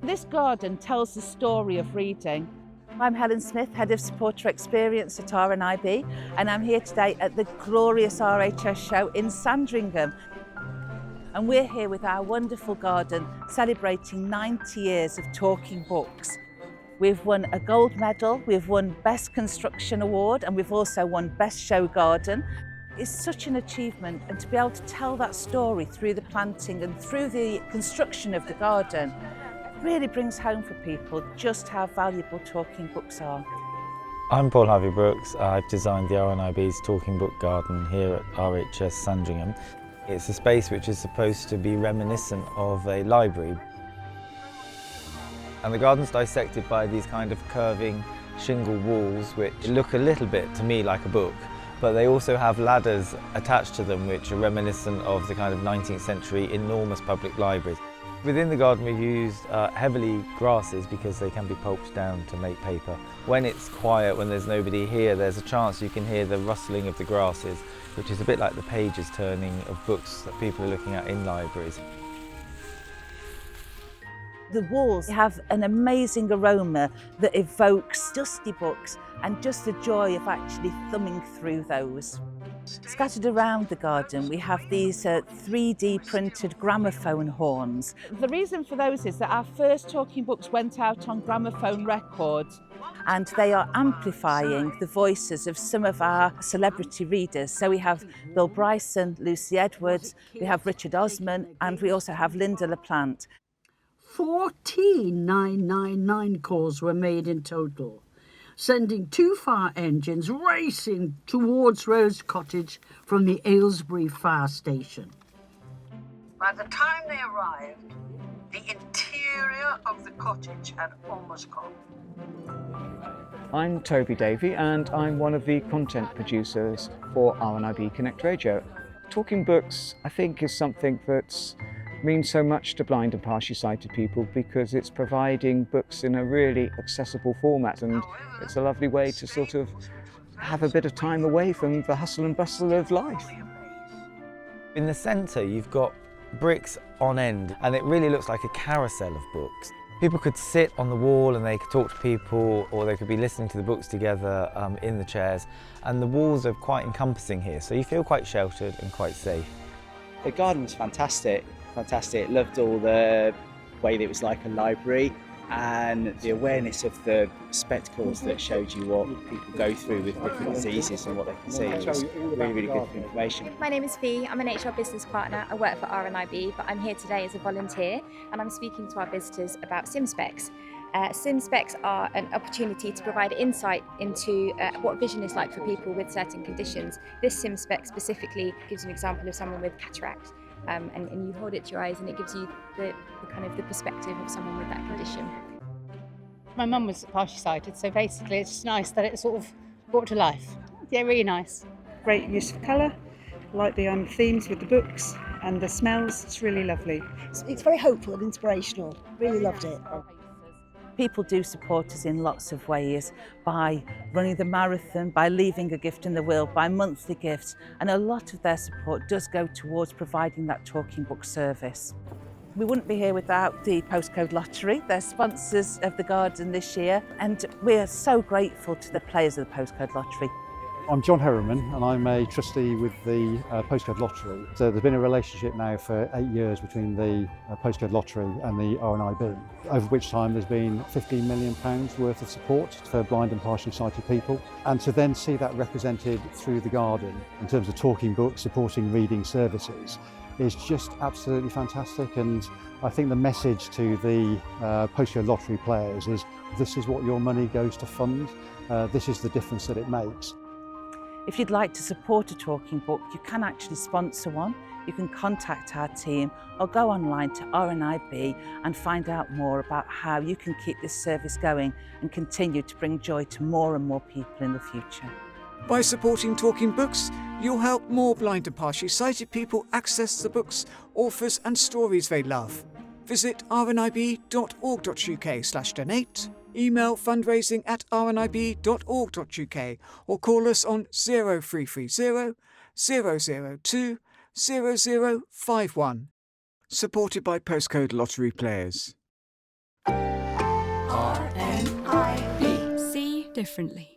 This garden tells the story of reading. I'm Helen Smith, Head of Supporter Experience at RNIB, and I'm here today at the glorious RHS show in Sandringham. And we're here with our wonderful garden, celebrating 90 years of talking books. We've won a gold medal, we've won Best Construction Award, and we've also won Best Show Garden. It's such an achievement, and to be able to tell that story through the planting and through the construction of the garden really brings home for people just how valuable talking books are. I'm Paul Hervey-Brookes. I've designed the RNIB's Talking Book Garden here at RHS Sandringham. It's a space which is supposed to be reminiscent of a library. And the garden's dissected by these kind of curving shingle walls which look a little bit to me like a book, but they also have ladders attached to them which are reminiscent of the kind of 19th century enormous public libraries. Within the garden we've used heavily grasses because they can be pulped down to make paper. When it's quiet, when there's nobody here, there's a chance you can hear the rustling of the grasses, which is a bit like the pages turning of books that people are looking at in libraries. The walls have an amazing aroma that evokes dusty books and just the joy of actually thumbing through those. Scattered around the garden we have these 3D printed gramophone horns. The reason for those is that our first talking books went out on gramophone records, and they are amplifying the voices of some of our celebrity readers. So we have Brsyon, Lucy Edwards, we have Richard Osman, and we also have Lynda La Plante. 14,999 calls were made in total, sending 2 fire engines racing towards Rose Cottage from the Aylesbury fire station. By the time they arrived, the interior of the cottage had almost gone. I'm Toby Davey and I'm one of the content producers for RNIB Connect Radio. Talking books, I think, is something that means so much to blind and partially sighted people because it's providing books in a really accessible format, and it's a lovely way to sort of have a bit of time away from the hustle and bustle of life. In the centre you've got bricks on end and it really looks like a carousel of books. People could sit on the wall and they could talk to people, or they could be listening to the books together in the chairs, and the walls are quite encompassing here, so you feel quite sheltered and quite safe. The garden was fantastic. Loved all the way that it was like a library and the awareness of the spectacles that showed you what people go through with different diseases and what they can see. It was really, really good information. My name is Fee. I'm an HR business partner. I work for RNIB, but I'm here today as a volunteer, and I'm speaking to our visitors about SimSpecs. SimSpecs are an opportunity to provide insight into what vision is like for people with certain conditions. This SimSpec specifically gives an example of someone with cataract. And you hold it to your eyes and it gives you the kind of the perspective of someone with that condition. My mum was partially sighted, so basically it's just nice that it's sort of brought to life. Yeah, really nice. Great use of colour, like the themes with the books and the smells. It's really lovely. It's very hopeful and inspirational. Really loved it. People do support us in lots of ways, by running the marathon, by leaving a gift in the will, by monthly gifts, and a lot of their support does go towards providing that talking book service. We wouldn't be here without the Postcode Lottery. They're sponsors of the garden this year, and we're so grateful to the players of the Postcode Lottery. I'm John Herriman and I'm a trustee with the Postcode Lottery. So there's been a relationship now for 8 years between the Postcode Lottery and the RNIB, over which time there's been £15 million worth of support for blind and partially sighted people. And to then see that represented through the garden in terms of talking books, supporting reading services, is just absolutely fantastic. And I think the message to the Postcode Lottery players is, this is what your money goes to fund, this is the difference that it makes. If you'd like to support a talking book, you can actually sponsor one. You can contact our team or go online to RNIB and find out more about how you can keep this service going and continue to bring joy to more and more people in the future. By supporting Talking Books, you'll help more blind and partially sighted people access the books, authors and stories they love. Visit rnib.org.uk/donate, email fundraising@rnib.org.uk or call us on 0330 002 0051. Supported by Postcode Lottery Players. differently.